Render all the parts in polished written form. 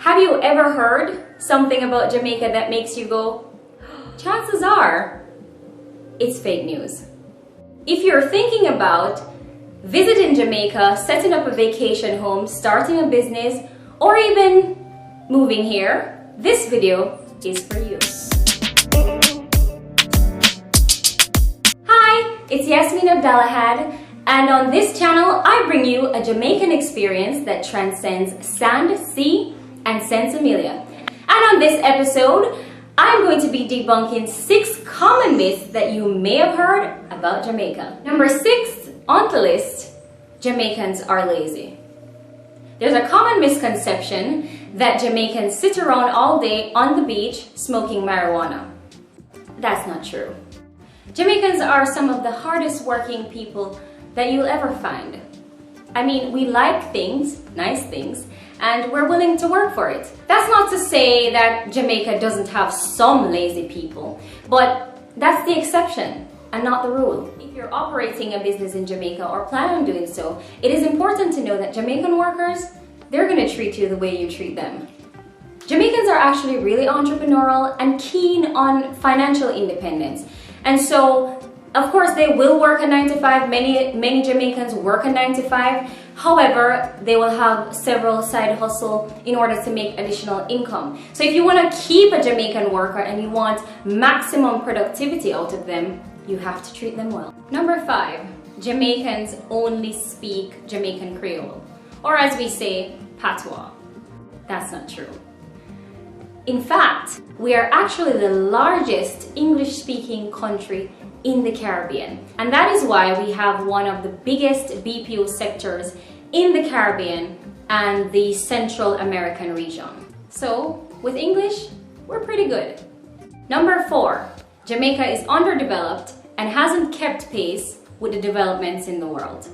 Have you ever heard something about Jamaica that makes you go, chances are, it's fake news? If you're thinking about visiting Jamaica, setting up a vacation home, starting a business, or even moving here, this video is for you. Hi, it's Yasmin Abdallahad, and on this channel I bring you a Jamaican experience that transcends sand, sea, and sensibilia. And on this episode, I'm going to be debunking 6 common myths that you may have heard about Jamaica. Number 6 on the list, Jamaicans are lazy. There's a common misconception that Jamaicans sit around all day on the beach smoking marijuana. That's not true. Jamaicans are some of the hardest working people that you'll ever find. I mean, we like things, nice things, and we're willing to work for it. That's not to say that Jamaica doesn't have some lazy people, but that's the exception and not the rule. If you're operating a business in Jamaica or plan on doing so, it is important to know that Jamaican workers, they're gonna treat you the way you treat them. Jamaicans are actually really entrepreneurial and keen on financial independence. And so, of course, they will work a 9 to 5. Many Jamaicans work a 9 to 5. However, they will have several side hustles in order to make additional income. So if you want to keep a Jamaican worker and you want maximum productivity out of them, you have to treat them well. Number 5, Jamaicans only speak Jamaican Creole, or as we say, patois. That's not true. In fact, we are actually the largest English-speaking country in the Caribbean. And that is why we have one of the biggest BPO sectors in the Caribbean and the Central American region. So, with English, we're pretty good. Number 4, Jamaica is underdeveloped and hasn't kept pace with the developments in the world.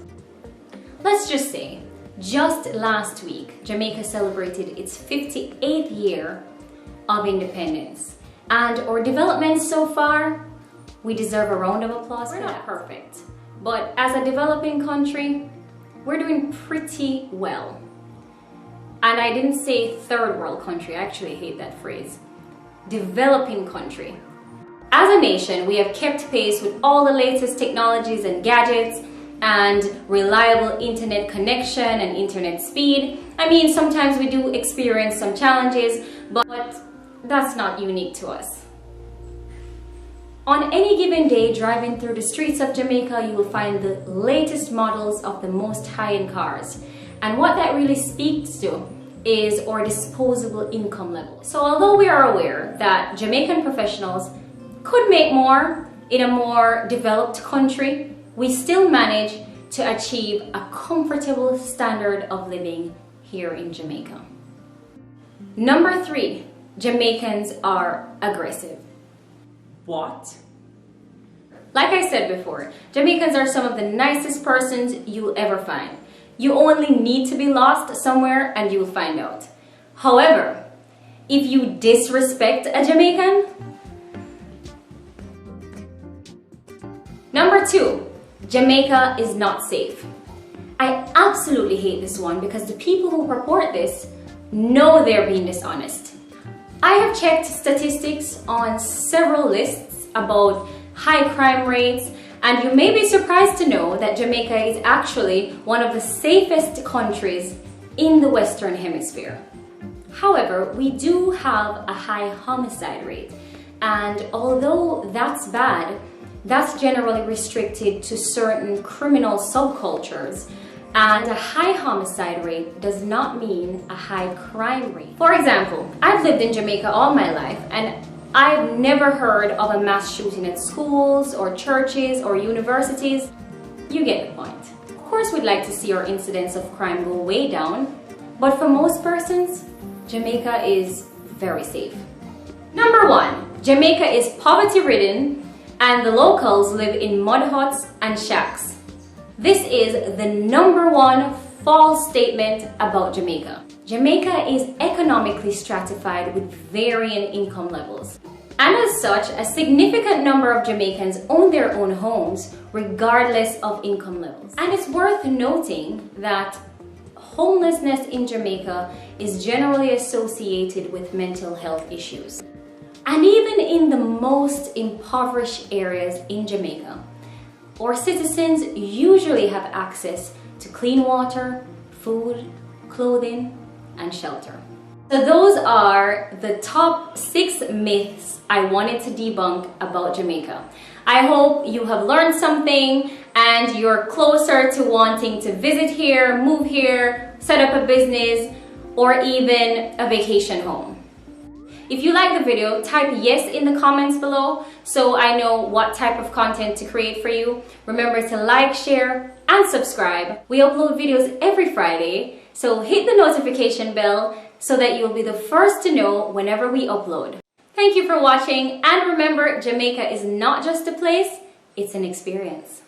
Let's just say, just last week, Jamaica celebrated its 58th year of independence. And our developments so far, we deserve a round of applause. We're not perfect, but as a developing country, we're doing pretty well. And I didn't say third world country, I actually hate that phrase. Developing country. As a nation, we have kept pace with all the latest technologies and gadgets and reliable internet connection and internet speed. I mean, sometimes we do experience some challenges, but that's not unique to us. On any given day, driving through the streets of Jamaica, you will find the latest models of the most high-end cars. And what that really speaks to is our disposable income level. So although we are aware that Jamaican professionals could make more in a more developed country, we still manage to achieve a comfortable standard of living here in Jamaica. Number 3, Jamaicans are aggressive. What? Like I said before, Jamaicans are some of the nicest persons you'll ever find. You only need to be lost somewhere and you'll find out. However, if you disrespect a Jamaican... Number 2, Jamaica is not safe. I absolutely hate this one because the people who purport this know they're being dishonest. I have checked statistics on several lists about high crime rates, and you may be surprised to know that Jamaica is actually one of the safest countries in the Western Hemisphere. However, we do have a high homicide rate, and although that's bad, that's generally restricted to certain criminal subcultures. And a high homicide rate does not mean a high crime rate. For example, I've lived in Jamaica all my life and I've never heard of a mass shooting at schools or churches or universities. You get the point. Of course, we'd like to see our incidence of crime go way down, but for most persons, Jamaica is very safe. Number 1, Jamaica is poverty-ridden and the locals live in mud huts and shacks. This is the number 1 false statement about Jamaica. Jamaica is economically stratified with varying income levels. And as such, a significant number of Jamaicans own their own homes regardless of income levels. And it's worth noting that homelessness in Jamaica is generally associated with mental health issues. And even in the most impoverished areas in Jamaica, our citizens usually have access to clean water, food, clothing, and shelter. So those are the top 6 myths I wanted to debunk about Jamaica. I hope you have learned something and you're closer to wanting to visit here, move here, set up a business, or even a vacation home. If you like the video, type yes in the comments below so I know what type of content to create for you. Remember to like, share, and subscribe. We upload videos every Friday, so hit the notification bell so that you'll be the first to know whenever we upload. Thank you for watching, and remember, Jamaica is not just a place, it's an experience.